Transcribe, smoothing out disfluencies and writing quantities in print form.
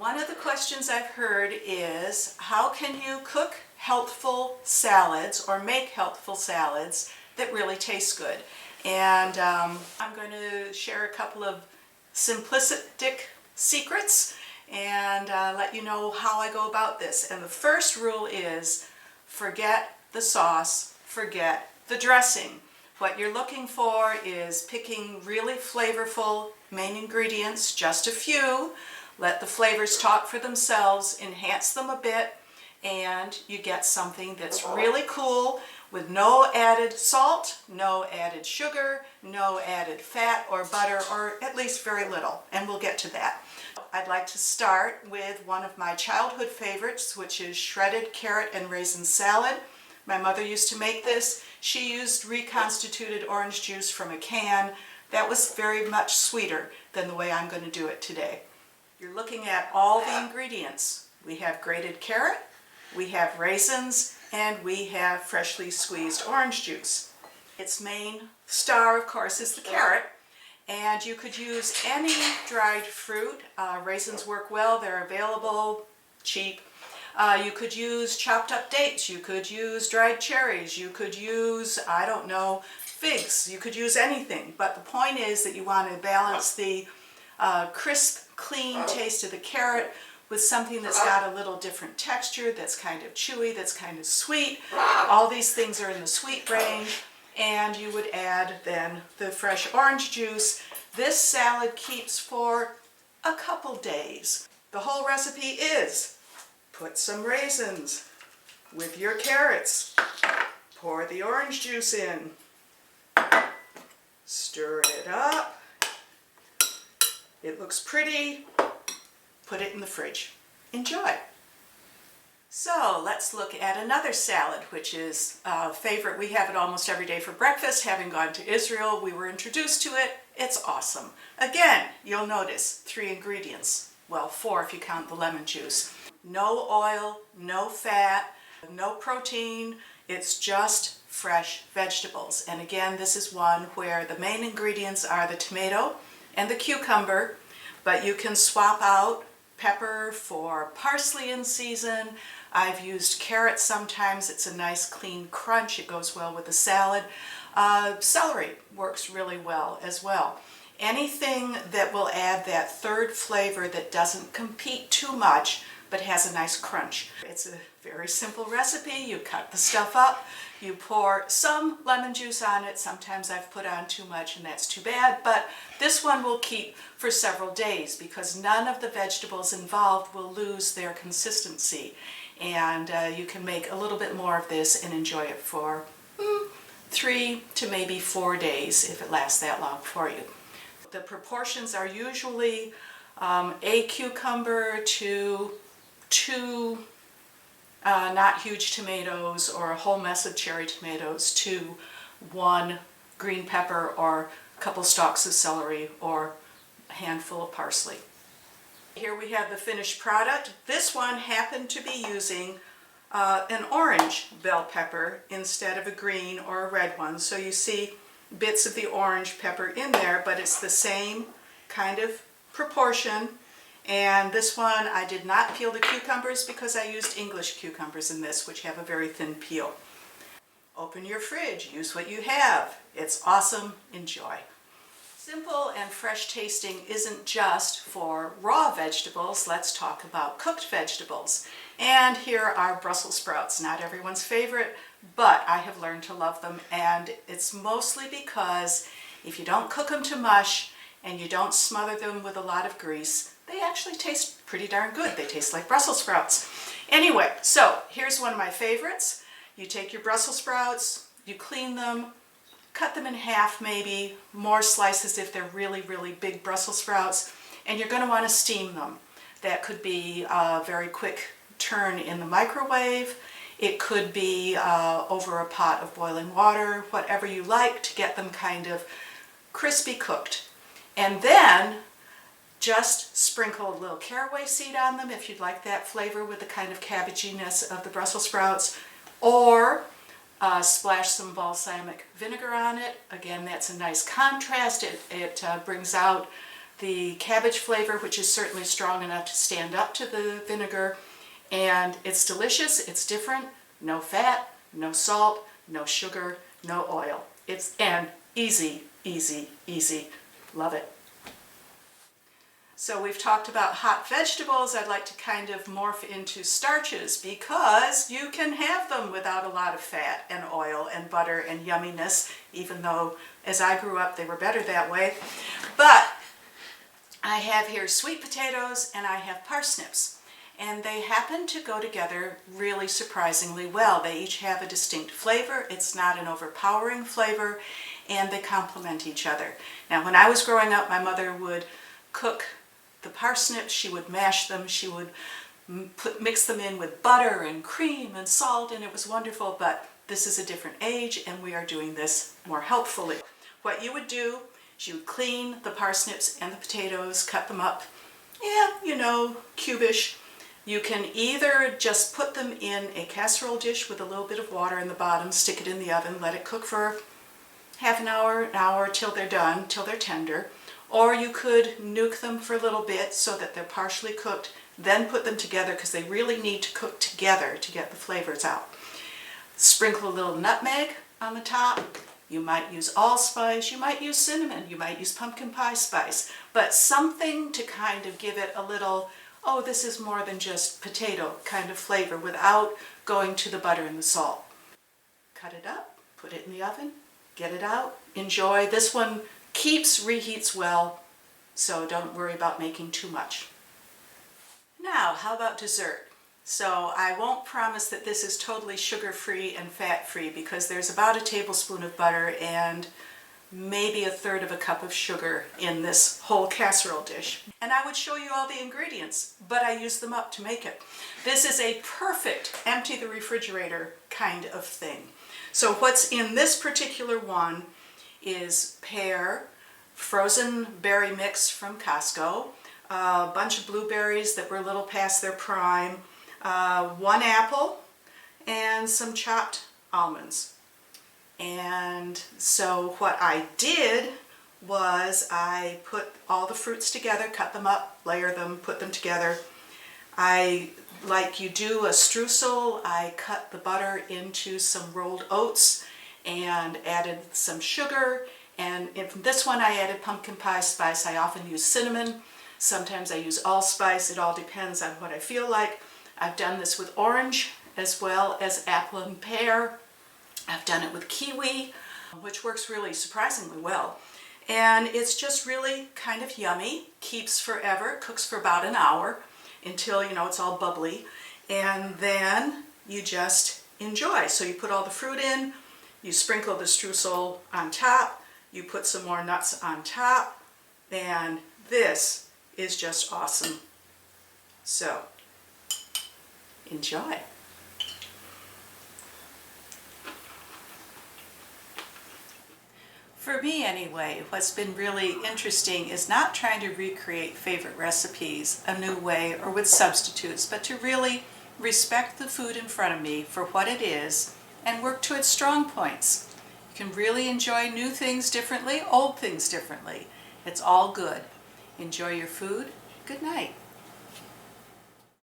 One of the questions I've heard is, how can you cook healthful salads or make healthful salads that really taste good? And I'm going to share a couple of simplistic secrets and let you know how I go about this. And the first rule is, forget the sauce, forget the dressing. What you're looking for is picking really flavorful main ingredients, just a few. Let the flavors talk for themselves, enhance them a bit, and you get something that's really cool with no added salt, no added sugar, no added fat or butter, or at least very little, and we'll get to that. I'd like to start with one of my childhood favorites, which is shredded carrot and raisin salad. My mother used to make this. She used reconstituted orange juice from a can. That was very much sweeter than the way I'm going to do it today. You're looking at all the ingredients. We have grated carrot, we have raisins, and we have freshly squeezed orange juice. Its main star, of course, is the carrot, and you could use any dried fruit. Raisins work well, they're available, cheap. You could use chopped up dates, you could use dried cherries, you could use, I don't know, figs, you could use anything. But the point is that you want to balance the crisp, clean taste of the carrot with something that's got a little different texture, that's kind of chewy, that's kind of sweet. All these things are in the sweet range, and you would add then the fresh orange juice. This salad keeps for a couple days. The whole recipe is: put some raisins with your carrots, pour the orange juice in, stir it up. It looks pretty, put it in the fridge. Enjoy. So let's look at another salad, which is a favorite. We have it almost every day for breakfast. Having gone to Israel, we were introduced to it. It's awesome. Again, you'll notice 3 ingredients. Well, 4 if you count the lemon juice. No oil, no fat, no protein. It's just fresh vegetables. And again, this is one where the main ingredients are the tomato and the cucumber, but you can swap out pepper for parsley in season. I've used carrots sometimes. It's a nice clean crunch. It goes well with the salad. Celery works really well as well. Anything that will add that third flavor that doesn't compete too much but has a nice crunch. It's a very simple recipe. You cut the stuff up, you pour some lemon juice on it. Sometimes I've put on too much and that's too bad, but this one will keep for several days because none of the vegetables involved will lose their consistency. And you can make a little bit more of this and enjoy it for 3 to maybe 4 days if it lasts that long for you. The proportions are usually a cucumber to 2 not huge tomatoes, or a whole mess of cherry tomatoes to 1 green pepper, or a couple stalks of celery, or a handful of parsley. Here we have the finished product. This one happened to be using an orange bell pepper instead of a green or a red one. So you see bits of the orange pepper in there, but it's the same kind of proportion. And this one, I did not peel the cucumbers because I used English cucumbers in this, which have a very thin peel. Open your fridge, use what you have. It's awesome, enjoy. Simple and fresh tasting isn't just for raw vegetables. Let's talk about cooked vegetables. And here are Brussels sprouts. Not everyone's favorite, but I have learned to love them, and it's mostly because if you don't cook them to mush and you don't smother them with a lot of grease, they actually taste pretty darn good. They taste like Brussels sprouts. Anyway, so here's one of my favorites. You take your Brussels sprouts, you clean them, cut them in half maybe, more slices if they're really, really big Brussels sprouts, and you're going to want to steam them. That could be a very quick turn in the microwave. It could be over a pot of boiling water, whatever you like to get them kind of crispy cooked. And then just sprinkle a little caraway seed on them if you'd like that flavor with the kind of cabbaginess of the Brussels sprouts, or splash some balsamic vinegar on it. Again, that's a nice contrast. It brings out the cabbage flavor, which is certainly strong enough to stand up to the vinegar. And it's delicious, it's different, no fat, no salt, no sugar, no oil. And easy, easy, easy. Love it. So we've talked about hot vegetables. I'd like to kind of morph into starches because you can have them without a lot of fat and oil and butter and yumminess, even though as I grew up they were better that way. But I have here sweet potatoes and I have parsnips. And they happen to go together really surprisingly well. They each have a distinct flavor. It's not an overpowering flavor, and they complement each other. Now, when I was growing up, my mother would cook the parsnips, she would mash them, she would mix them in with butter and cream and salt, and it was wonderful, but this is a different age, and we are doing this more helpfully. What you would do is you would clean the parsnips and the potatoes, cut them up, cubish. You can either just put them in a casserole dish with a little bit of water in the bottom, stick it in the oven, let it cook for half an hour till they're done, till they're tender. Or you could nuke them for a little bit so that they're partially cooked, then put them together because they really need to cook together to get the flavors out. Sprinkle a little nutmeg on the top. You might use allspice, you might use cinnamon, you might use pumpkin pie spice, but something to kind of give it a little, oh, this is more than just potato kind of flavor without going to the butter and the salt. Cut it up, put it in the oven, get it out, enjoy. This one reheats well, so don't worry about making too much. Now, how about dessert? So I won't promise that this is totally sugar-free and fat-free because there's about a tablespoon of butter and maybe 1/3 of a cup of sugar in this whole casserole dish. And I would show you all the ingredients, but I use them up to make it. This is a perfect empty the refrigerator kind of thing. So what's in this particular one is pear, frozen berry mix from Costco, a bunch of blueberries that were a little past their prime, 1 apple, and some chopped almonds. And so what I did was I put all the fruits together, cut them up, layer them, put them together. Like you do a streusel, I cut the butter into some rolled oats and added some sugar. And in this one I added pumpkin pie spice. I often use cinnamon. Sometimes I use allspice. It all depends on what I feel like. I've done this with orange as well as apple and pear. I've done it with kiwi, which works really surprisingly well. And it's just really kind of yummy, keeps forever, cooks for about an hour until, it's all bubbly. And then you just enjoy. So you put all the fruit in, you sprinkle the streusel on top, you put some more nuts on top, and this is just awesome. So, enjoy. For me anyway, what's been really interesting is not trying to recreate favorite recipes a new way or with substitutes, but to really respect the food in front of me for what it is and work to its strong points. You can really enjoy new things differently, old things differently. It's all good. Enjoy your food. Good night.